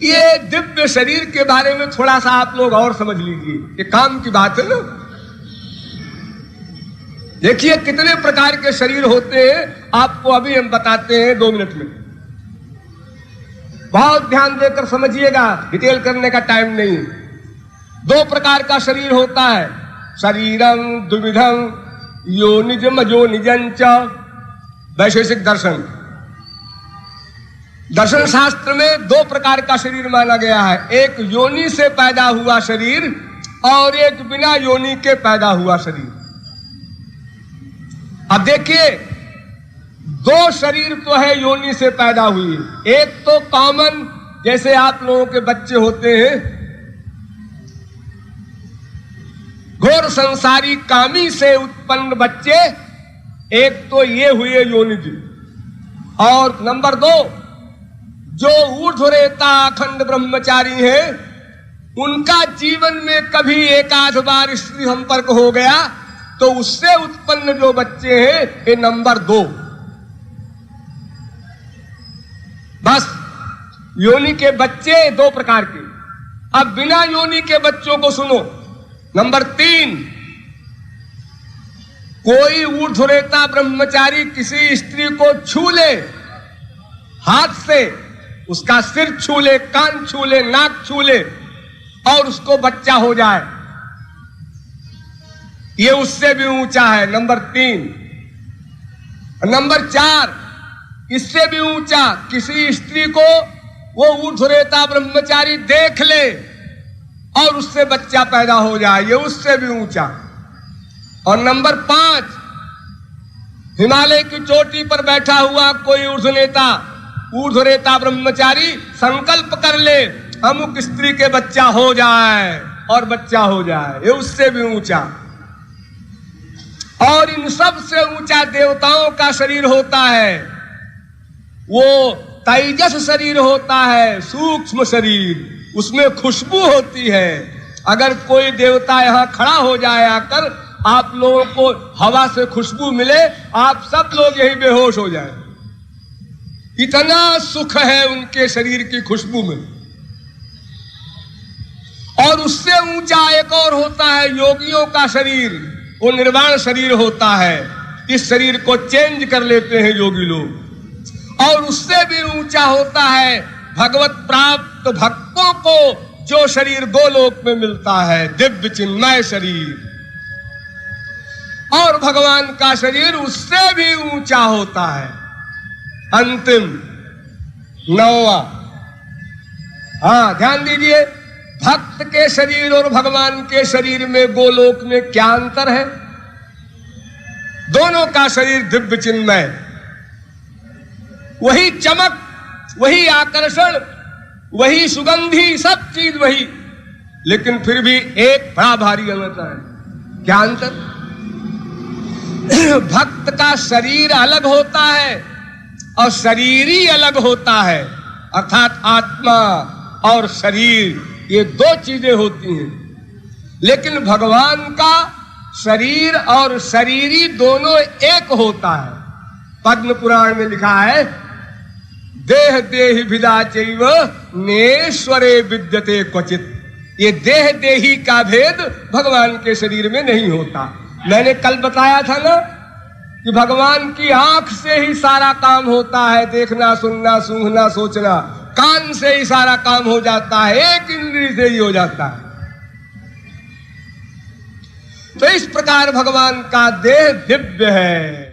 ये दिव्य शरीर के बारे में थोड़ा सा आप लोग और समझ लीजिए, ये काम की बात है ना। देखिए कितने प्रकार के शरीर होते हैं, आपको अभी हम बताते हैं 2 मिनट में। बहुत ध्यान देकर समझिएगा, डिटेल करने का टाइम नहीं। 2 प्रकार का शरीर होता है, शरीरम द्विविधम योनिजम अयोनिजंच। वैशेषिक दर्शन, दर्शन शास्त्र में 2 प्रकार का शरीर माना गया है, एक योनि से पैदा हुआ शरीर और एक बिना योनि के पैदा हुआ शरीर। अब देखिए 2 शरीर तो है योनि से पैदा हुई, एक तो कॉमन, जैसे आप लोगों के बच्चे होते हैं, घोर संसारी कामी से उत्पन्न बच्चे, एक तो ये हुए योनिज। और नंबर 2 जो ऊर्ध्वरेता अखंड ब्रह्मचारी है, उनका जीवन में कभी एक आध बार स्त्री संपर्क हो गया तो उससे उत्पन्न जो बच्चे हैं ये नंबर 2। बस योनि के बच्चे 2 प्रकार के। अब बिना योनि के बच्चों को सुनो। नंबर 3, कोई ऊर्ध्वरेता ब्रह्मचारी किसी स्त्री को छू ले, हाथ से उसका सिर छू ले, कान छू ले, नाक छू ले और उसको बच्चा हो जाए, ये उससे भी ऊंचा है, नंबर 3। नंबर 4, इससे भी ऊंचा, किसी स्त्री को वो ऊर्ध्वरेता ब्रह्मचारी देख ले और उससे बच्चा पैदा हो जाए, ये उससे भी ऊंचा। और नंबर 5, हिमालय की चोटी पर बैठा हुआ कोई ऊर्ध्वरेता ब्रह्मचारी संकल्प कर ले अमुक स्त्री के बच्चा हो जाए और बच्चा हो जाए, ये उससे भी ऊंचा। और इन सब से ऊंचा देवताओं का शरीर होता है, वो तेजस शरीर होता है, सूक्ष्म शरीर, उसमें खुशबू होती है। अगर कोई देवता यहां खड़ा हो जाए आकर, आप लोगों को हवा से खुशबू मिले, आप सब लोग यही बेहोश हो जाए, इतना सुख है उनके शरीर की खुशबू में। और उससे ऊंचा एक और होता है योगियों का शरीर, वो निर्वाण शरीर होता है। इस शरीर को चेंज कर लेते हैं योगी लोग। और उससे भी ऊंचा होता है भगवत प्राप्त भक्तों को जो शरीर गोलोक में मिलता है, दिव्य चिन्मय शरीर। और भगवान का शरीर उससे भी ऊंचा होता है। अंतिम 9वां, हाँ ध्यान दीजिए, भक्त के शरीर और भगवान के शरीर में गोलोक में क्या अंतर है? दोनों का शरीर दिव्य चिन्मय, वही चमक, वही आकर्षण, वही सुगंधी, सब चीज वही, लेकिन फिर भी एक बड़ा भारी अंतर है। क्या अंतर? भक्त का शरीर अलग होता है और शरीर ही अलग होता है, अर्थात आत्मा और शरीर, ये 2 चीजें होती हैं। लेकिन भगवान का शरीर और शरीरी दोनों एक होता है। पद्म पुराण में लिखा है, देह देहि भिदा चैव नेश्वरे विद्यते क्वचित। ये देह देही का भेद भगवान के शरीर में नहीं होता। मैंने कल बताया था ना कि भगवान की आंख से ही सारा काम होता है, देखना, सुनना, सूंघना, सोचना, कान से ही सारा काम हो जाता है, एक इंद्रिय से ही हो जाता है। तो इस प्रकार भगवान का देह दिव्य है।